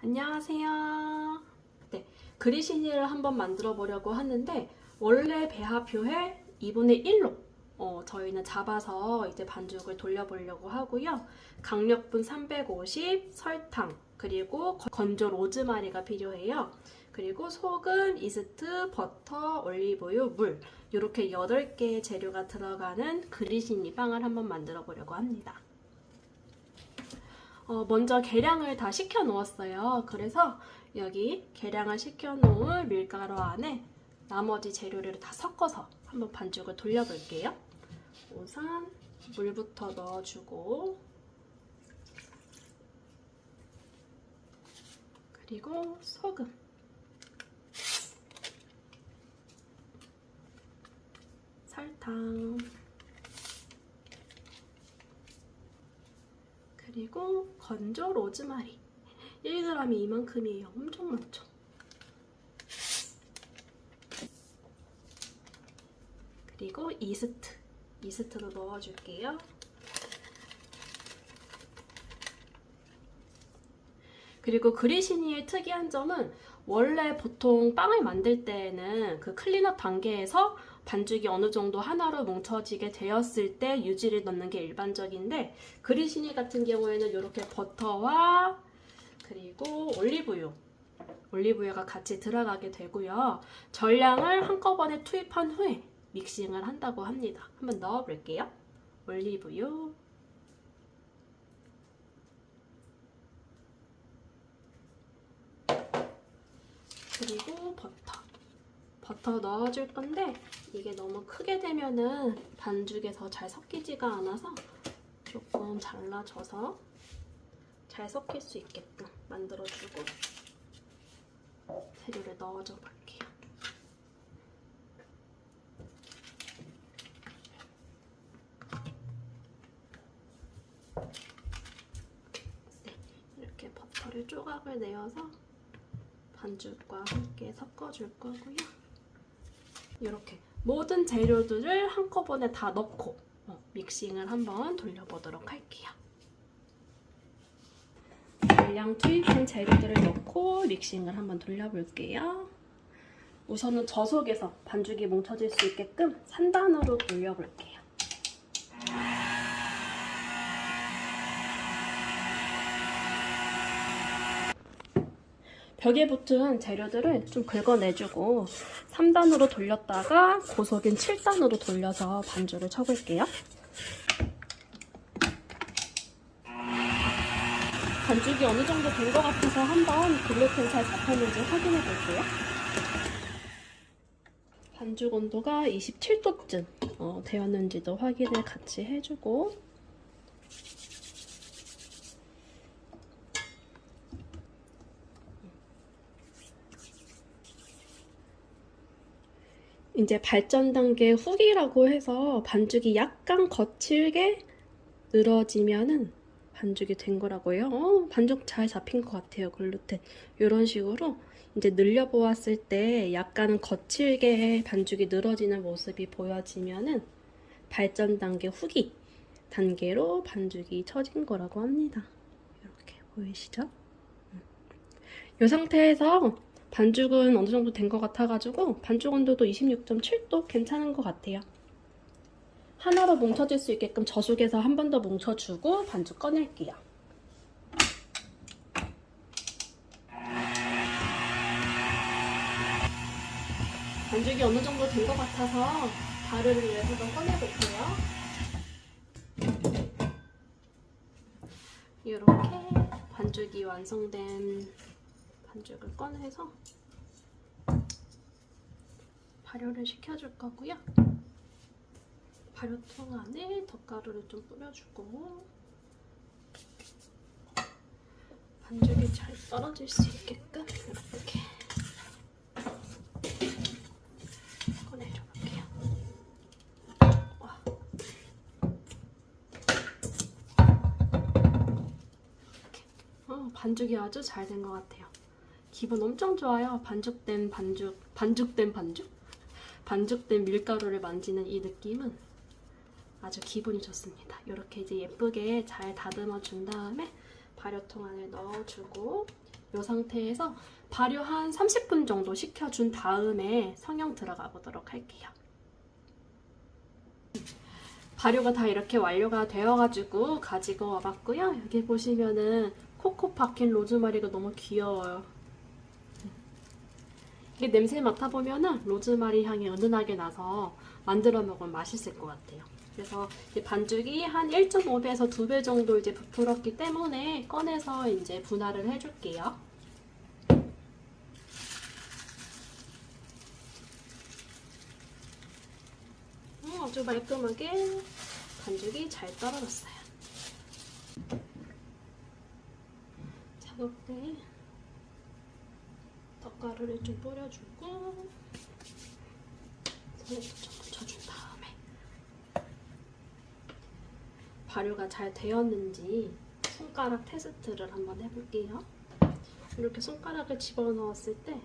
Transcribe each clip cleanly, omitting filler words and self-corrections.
안녕하세요. 네, 그리시니를 한번 만들어 보려고 하는데 원래 배합효에 2분의 1로 저희는 잡아서 이제 반죽을 돌려보려고 하고요. 강력분 350, 설탕, 그리고 건조 로즈마리가 필요해요. 그리고 소금, 이스트, 버터, 올리브유, 물 이렇게 8개의 재료가 들어가는 그리시니 빵을 한번 만들어 보려고 합니다. 먼저 계량을 다 시켜 놓았어요. 그래서 여기 계량을 시켜 놓은 밀가루 안에 나머지 재료를 다 섞어서 한번 반죽을 돌려 볼게요. 우선 물부터 넣어주고, 그리고 소금, 설탕, 그리고 건조 로즈마리 1g이 이만큼이에요. 엄청 많죠? 그리고 이스트도 넣어줄게요. 그리고 그리시니의 특이한 점은 원래 보통 빵을 만들 때에는 그 클린업 단계에서 반죽이 어느 정도 하나로 뭉쳐지게 되었을 때 유지를 넣는 게 일반적인데, 그리시니 같은 경우에는 이렇게 버터와 그리고 올리브유가 같이 들어가게 되고요. 전량을 한꺼번에 투입한 후에 믹싱을 한다고 합니다. 한번 넣어볼게요. 올리브유, 그리고 버터 넣어줄 건데 이게 너무 크게 되면은 반죽에서 잘 섞이지가 않아서 조금 잘라줘서 잘 섞일 수 있게끔 만들어주고 재료를 넣어줘 볼게요. 네, 이렇게 버터를 조각을 내어서 반죽과 함께 섞어줄 거고요. 이렇게 모든 재료들을 한꺼번에 다 넣고 믹싱을 한번 돌려보도록 할게요. 전량 투입한 재료들을 넣고 믹싱을 한번 돌려볼게요. 우선은 저속에서 반죽이 뭉쳐질 수 있게끔 3단으로 돌려볼게요. 벽에 붙은 재료들을 좀 긁어내주고 3단으로 돌렸다가 고속인 7단으로 돌려서 반죽을 쳐볼게요. 반죽이 어느 정도 된 것 같아서 한번 글루텐 잘 잡혔는지 확인해 볼게요. 반죽 온도가 27도쯤 되었는지도 확인을 같이 해주고, 이제 발전 단계 후기라고 해서 반죽이 약간 거칠게 늘어지면은 반죽이 된 거라고요. 반죽 잘 잡힌 것 같아요, 글루텐. 이런 식으로 이제 늘려보았을 때 약간 거칠게 반죽이 늘어지는 모습이 보여지면은 발전 단계 후기 단계로 반죽이 처진 거라고 합니다. 이렇게 보이시죠? 이 상태에서 반죽은 어느 정도 된 것 같아가지고 반죽 온도도 26.7도 괜찮은 것 같아요. 하나로 뭉쳐질 수 있게끔 저속에서 한 번 더 뭉쳐주고 반죽 꺼낼게요. 반죽이 어느 정도 된 것 같아서 가루를 위해서 좀 꺼내볼게요. 이렇게 반죽이 완성된 반죽을 꺼내서 발효를 시켜줄 거고요. 발효통 안에 덧가루를 좀 뿌려주고 반죽이 잘 떨어질 수 있게끔 이렇게 꺼내줘 볼게요. 이렇게. 반죽이 아주 잘 된 것 같아요. 기분 엄청 좋아요. 반죽된 밀가루를 만지는 이 느낌은 아주 기분이 좋습니다. 이렇게 이제 예쁘게 잘 다듬어 준 다음에 발효통 안에 넣어주고 이 상태에서 발효 한 30분 정도 식혀준 다음에 성형 들어가 보도록 할게요. 발효가 다 이렇게 완료가 되어가지고 가지고 와봤고요. 여기 보시면은 코코 박힌 로즈마리가 너무 귀여워요. 이게 냄새 맡아보면은 로즈마리 향이 은은하게 나서 만들어 먹으면 맛있을 것 같아요. 그래서 이제 반죽이 한 1.5배에서 2배 정도 이제 부풀었기 때문에 꺼내서 이제 분할을 해줄게요. 아주 말끔하게 반죽이 잘 떨어졌어요. 작업대에 덧가루를 좀 뿌려주고 손에 좀 묻혀준 다음에 발효가 잘 되었는지 손가락 테스트를 한번 해볼게요. 이렇게 손가락을 집어넣었을 때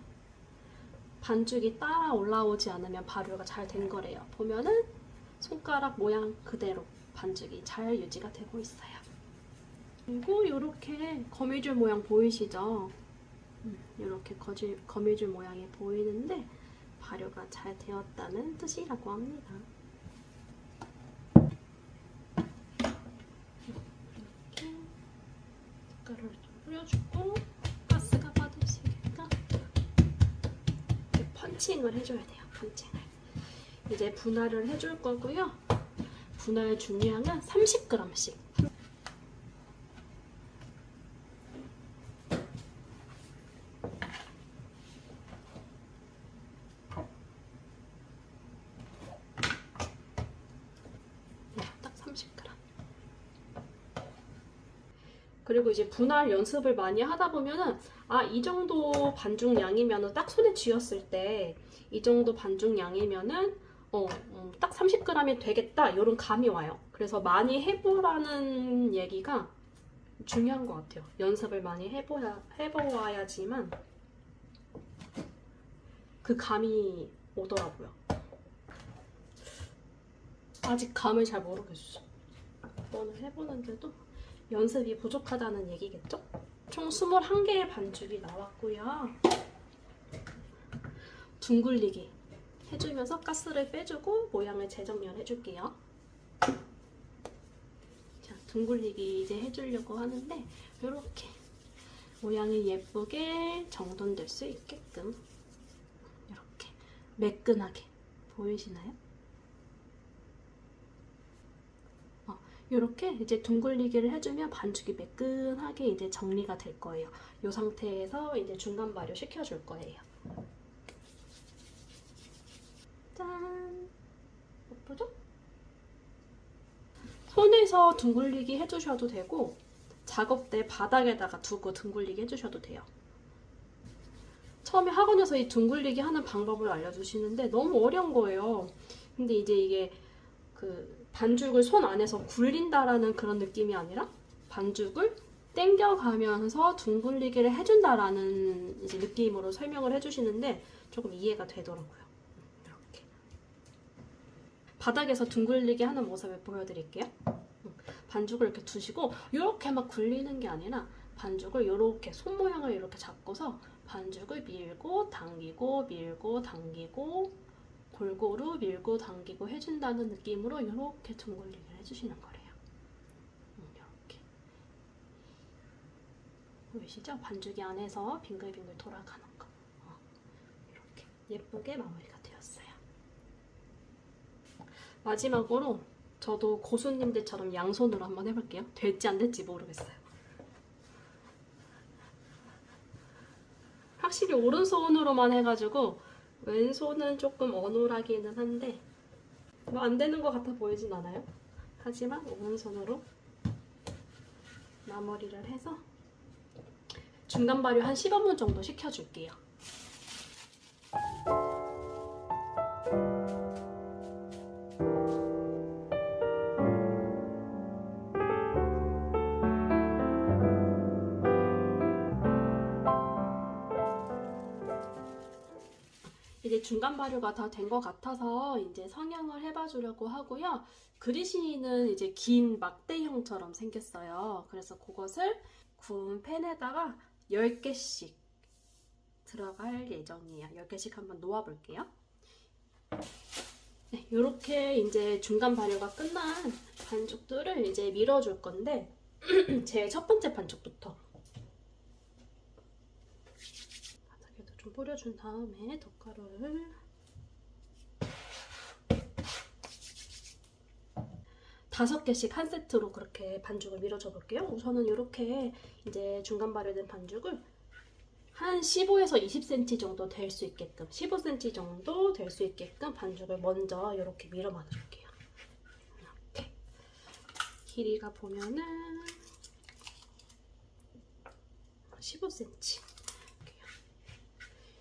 반죽이 따라 올라오지 않으면 발효가 잘 된 거래요. 보면은 손가락 모양 그대로 반죽이 잘 유지가 되고 있어요. 그리고 이렇게 거미줄 모양 보이시죠? 이렇게 거미줄 모양이 보이는데 발효가 잘 되었다는 뜻이라고 합니다. 이렇게 가루를 좀 뿌려주고 가스가 빠질 수 있게끔 이렇게 펀칭을 해줘야 돼요. 펀칭을. 이제 분할을 해줄 거고요. 분할 중량은 30g씩. 딱 30g. 그리고 이제 분할 연습을 많이 하다 보면은 이 정도 반죽 양이면은 딱 손에 쥐었을 때 이 정도 반죽 양이면은 딱 30g이 되겠다 이런 감이 와요. 그래서 많이 해보라는 얘기가 중요한 것 같아요. 연습을 많이 해보아야지만 그 감이 오더라고요. 아직 감을 잘 모르겠어. 이번을 해보는데도 연습이 부족하다는 얘기겠죠? 총 21개의 반죽이 나왔고요. 둥글리기 해주면서 가스를 빼주고 모양을 재정렬 해줄게요. 자, 둥글리기 이제 해주려고 하는데 이렇게 모양이 예쁘게 정돈될 수 있게끔 이렇게 매끈하게 보이시나요? 이렇게 이제 둥글리기를 해주면 반죽이 매끈하게 이제 정리가 될 거예요. 이 상태에서 이제 중간 발효 시켜줄 거예요. 짠! 예쁘죠? 손에서 둥글리기 해주셔도 되고 작업대 바닥에다가 두고 둥글리기 해주셔도 돼요. 처음에 학원에서 이 둥글리기 하는 방법을 알려주시는데 너무 어려운 거예요. 근데 이제 이게 그 반죽을 손 안에서 굴린다라는 그런 느낌이 아니라 반죽을 당겨가면서 둥글리기를 해준다라는 이제 느낌으로 설명을 해주시는데 조금 이해가 되더라고요. 이렇게 바닥에서 둥글리기 하는 모습을 보여드릴게요. 반죽을 이렇게 두시고 이렇게 막 굴리는 게 아니라 반죽을 이렇게 손 모양을 이렇게 잡고서 반죽을 밀고 당기고 밀고 당기고 골고루 밀고 당기고 해준다는 느낌으로 이렇게 둥글리기를 해주시는 거래요. 이렇게 보이시죠? 반죽이 안에서 빙글빙글 돌아가는 거. 이렇게 예쁘게 마무리가 되었어요. 마지막으로 저도 고수님들처럼 양손으로 한번 해볼게요. 될지 안 될지 모르겠어요. 확실히 오른손으로만 해가지고 왼손은 조금 어눌하기는 한데 뭐 안 되는 것 같아 보이진 않아요. 하지만 오른손으로 마무리를 해서 중간 발효 한 15분 정도 식혀줄게요. 이제 중간 발효가 다 된 것 같아서 이제 성형을 해봐 주려고 하고요. 그리시는 이제 긴 막대형처럼 생겼어요. 그래서 그것을 구운 팬에다가 10개씩 들어갈 예정이에요. 10개씩 한번 놓아볼게요. 네, 이렇게 이제 중간 발효가 끝난 반죽들을 이제 밀어줄 건데 제 첫 번째 반죽부터 바닥에도 좀 뿌려준 다음에 덧가루를 5개씩 한 세트로 그렇게 반죽을 밀어줘 볼게요. 우선은 이렇게 이제 중간 발효된 반죽을 한 15에서 20cm 정도 될 수 있게끔 15cm 정도 될 수 있게끔 반죽을 먼저 이렇게 밀어 만들게요. 이렇게 길이가 보면은 15cm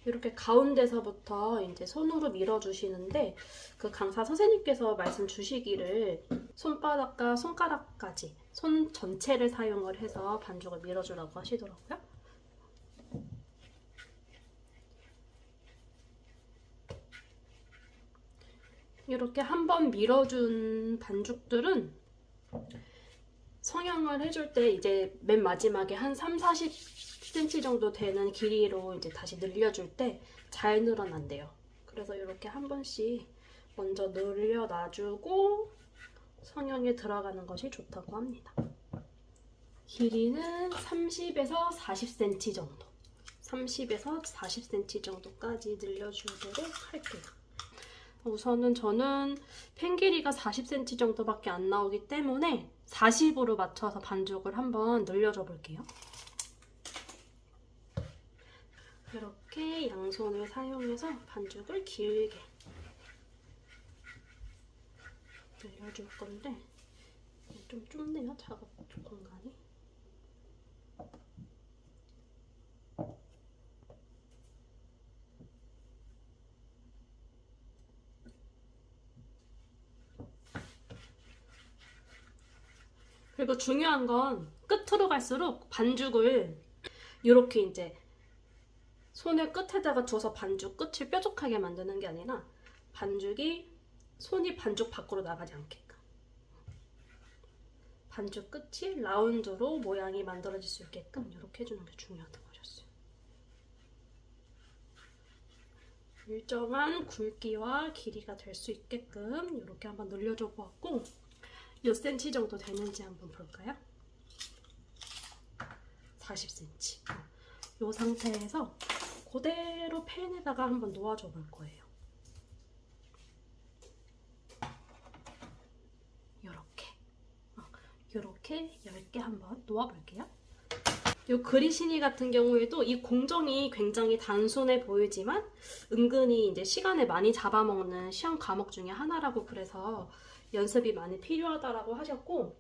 이렇게 가운데서부터 이제 손으로 밀어주시는데 그 강사 선생님께서 말씀 주시기를 손바닥과 손가락까지 손 전체를 사용을 해서 반죽을 밀어주라고 하시더라고요. 이렇게 한번 밀어준 반죽들은 성형을 해줄 때 이제 맨 마지막에 한 30-40cm 정도 되는 길이로 이제 다시 늘려줄 때 잘 늘어난대요. 그래서 이렇게 한 번씩 먼저 늘려놔주고 성형에 들어가는 것이 좋다고 합니다. 길이는 30에서 40cm 정도 30에서 40cm 정도까지 늘려주도록 할게요. 우선은 저는 펜 길이가 40cm 정도밖에 안 나오기 때문에 40으로 맞춰서 반죽을 한번 늘려줘 볼게요. 이렇게 양손을 사용해서 반죽을 길게 늘려줄 건데 좀 좁네요, 작업 공간이. 그리고 중요한 건 끝으로 갈수록 반죽을 이렇게 이제 손을 끝에다가 두어서 반죽 끝을 뾰족하게 만드는 게 아니라 손이 반죽 밖으로 나가지 않게끔 반죽 끝이 라운드로 모양이 만들어질 수 있게끔 이렇게 해주는 게 중요하다고 하셨어요. 일정한 굵기와 길이가 될 수 있게끔 이렇게 한번 늘려줘 보았고 몇 cm 정도 되는지 한번 볼까요? 40cm. 이 상태에서 그대로 팬에다가 한번 놓아줘 볼 거예요. 이렇게 10개 한번 놓아볼게요. 이 그리시니 같은 경우에도 이 공정이 굉장히 단순해 보이지만 은근히 이제 시간을 많이 잡아먹는 시험 과목 중에 하나라고 그래서 연습이 많이 필요하다라고 하셨고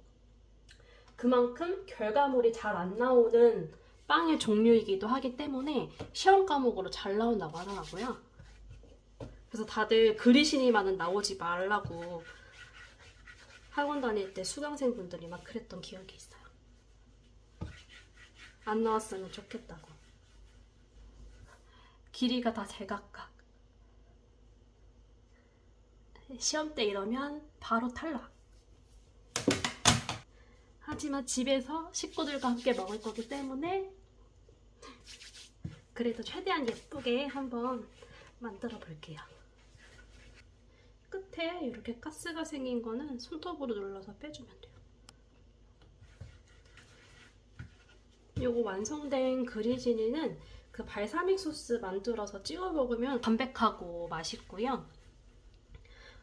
그만큼 결과물이 잘 안 나오는 빵의 종류이기도 하기 때문에 시험 과목으로 잘 나온다고 하더라고요. 그래서 다들 그리시니만은 나오지 말라고 학원 다닐 때 수강생분들이 막 그랬던 기억이 있어요. 안 나왔으면 좋겠다고. 길이가 다 제각각. 시험 때 이러면 바로 탈락. 하지만 집에서 식구들과 함께 먹을 거기 때문에 그래도 최대한 예쁘게 한번 만들어 볼게요. 끝에 이렇게 가스가 생긴 거는 손톱으로 눌러서 빼주면 돼요. 요거 완성된 그리시니는 그 발사믹 소스 만들어서 찍어 먹으면 담백하고 맛있고요.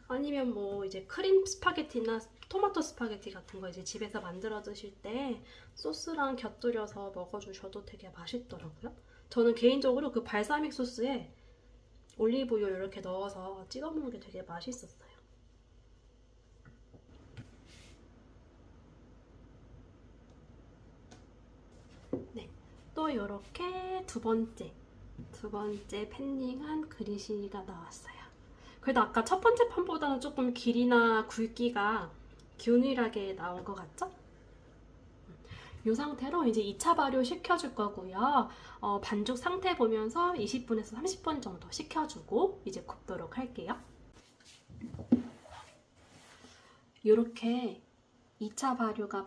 아니면 뭐 이제 크림 스파게티나 토마토 스파게티 같은 거 이제 집에서 만들어 드실 때 소스랑 곁들여서 먹어주셔도 되게 맛있더라고요. 저는 개인적으로 그 발사믹 소스에 올리브유 이렇게 넣어서 찍어 먹는 게 되게 맛있었어요. 네, 또 이렇게 두 번째 팬닝한 그리시니가 나왔어요. 그래도 아까 첫 번째 판보다는 조금 길이나 굵기가 균일하게 나온 것 같죠? 이 상태로 이제 2차 발효 시켜줄 거고요. 반죽 상태 보면서 20분에서 30분 정도 식혀주고 이제 굽도록 할게요. 이렇게 2차 발효를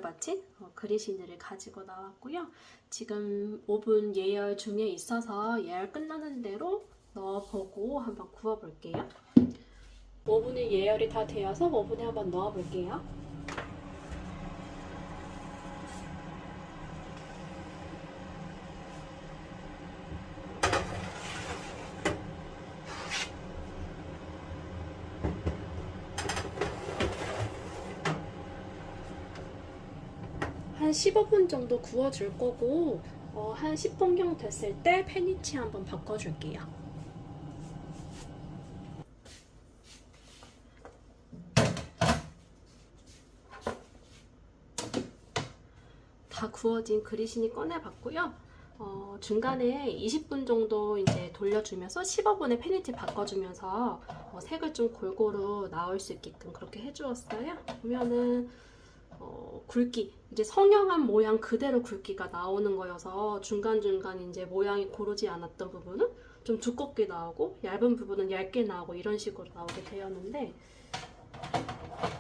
마친 그리시니를 가지고 나왔고요. 지금 오븐 예열 중에 있어서 예열 끝나는 대로 넣어보고 한번 구워볼게요. 오븐이 예열이 다 되어서 오븐에 한번 넣어볼게요. 한 15분 정도 구워줄 거고 한 10분경 됐을 때 팬위치 한번 바꿔줄게요. 다 구워진 그리신이 꺼내봤고요. 중간에 20분 정도 이제 돌려주면서 15분에 팬위치 바꿔주면서 색을 좀 골고루 나올 수 있게끔 그렇게 해주었어요. 보면은 굵기, 이제 성형한 모양 그대로 굵기가 나오는 거여서 중간중간 이제 모양이 고르지 않았던 부분은 좀 두껍게 나오고 얇은 부분은 얇게 나오고 이런 식으로 나오게 되었는데,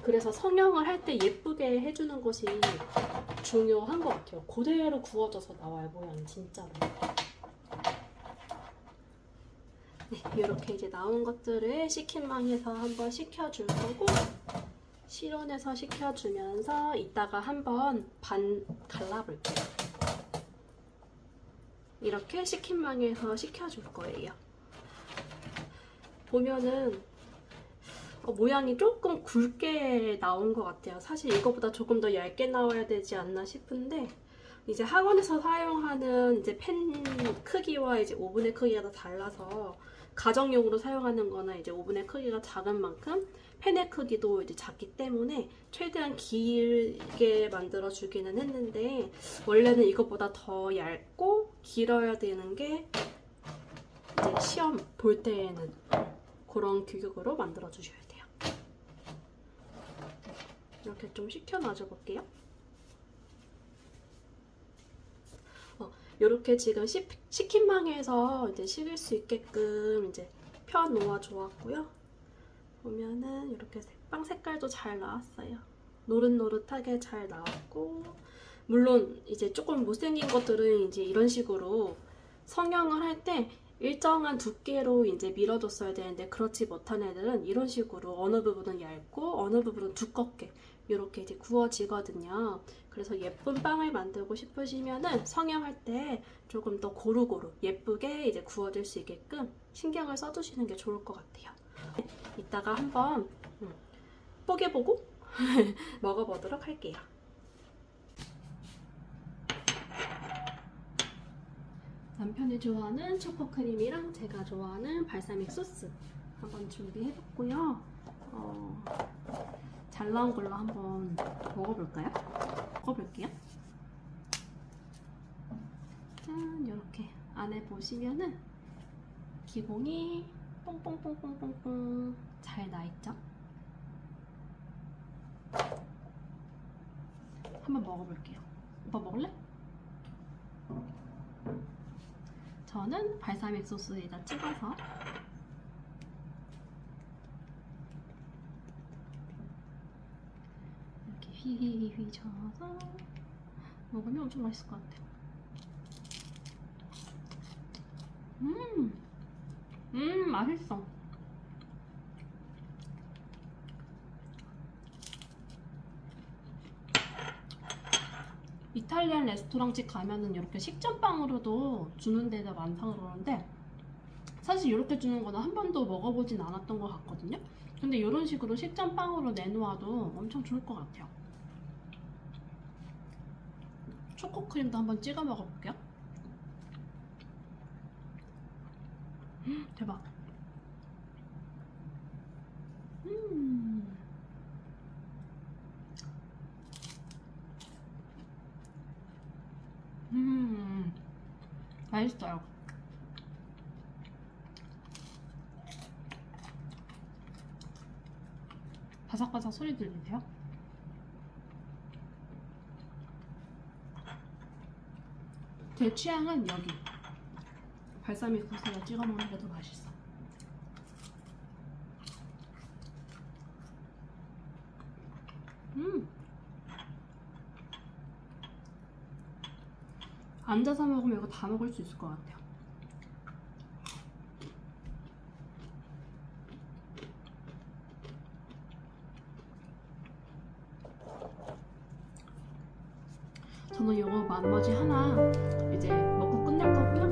그래서 성형을 할 때 예쁘게 해주는 것이 중요한 것 같아요. 그대로 구워져서 나와요, 모양이 진짜로. 네, 이렇게 이제 나온 것들을 식힌망에서 한번 식혀줄 거고, 실온에서 식혀주면서 이따가 한번 반 갈라볼게요. 이렇게 식힌망에서 식혀줄 거예요. 보면은 모양이 조금 굵게 나온 것 같아요. 사실 이거보다 조금 더 얇게 나와야 되지 않나 싶은데, 이제 학원에서 사용하는 이제 팬 크기와 이제 오븐의 크기가 다 달라서 가정용으로 사용하는 거나 이제 오븐의 크기가 작은 만큼 팬의 크기도 이제 작기 때문에 최대한 길게 만들어 주기는 했는데, 원래는 이것보다 더 얇고 길어야 되는 게 이제 시험 볼 때에는 그런 규격으로 만들어 주셔야 돼요. 이렇게 좀 식혀놔줘 볼게요. 이렇게 지금 식힌망에서 이제 식을 수 있게끔 이제 펴 놓아 주었고요. 보면은 이렇게 빵 색깔도 잘 나왔어요. 노릇노릇하게 잘 나왔고, 물론 이제 조금 못생긴 것들은 이제 이런 식으로 성형을 할 때 일정한 두께로 이제 밀어줬어야 되는데, 그렇지 못한 애들은 이런 식으로 어느 부분은 얇고 어느 부분은 두껍게 이렇게 이제 구워지거든요. 그래서 예쁜 빵을 만들고 싶으시면은 성형할 때 조금 더 고루고루 예쁘게 이제 구워질 수 있게끔 신경을 써주시는 게 좋을 것 같아요. 이따가 한번 뽀개보고 먹어보도록 할게요. 남편이 좋아하는 초코크림이랑 제가 좋아하는 발사믹 소스 한번 준비해봤고요. 잘 나온 걸로 한번 먹어볼까요? 먹어볼게요. 짠, 이렇게 안에 보시면은 기공이 뽕뽕뽕뽕뽕뽕 잘 나있죠? 한번 먹어볼게요. 오빠 먹을래? 저는 발사믹 소스에다 찍어서 이렇게 휘휘휘 저어서 먹으면 엄청 맛있을 것 같아요. 맛있어. 이탈리안 레스토랑집 가면은 이렇게 식전빵으로도 주는 데가 많다고 그러는데, 사실 이렇게 주는 거는 한 번도 먹어보진 않았던 것 같거든요. 근데 이런 식으로 식전빵으로 내놓아도 엄청 좋을 것 같아요. 초코크림도 한번 찍어 먹어볼게요. 대박. 맛있어요. 바삭바삭 소리 들리세요? 제 취향은 여기 발사믹 소스에 찍어 먹는 게 더 맛있어. 앉아서 먹으면 이거 다 먹을 수 있을 것 같아요. 저는 이거 나머지 하나 이제 먹고 끝낼 거고요.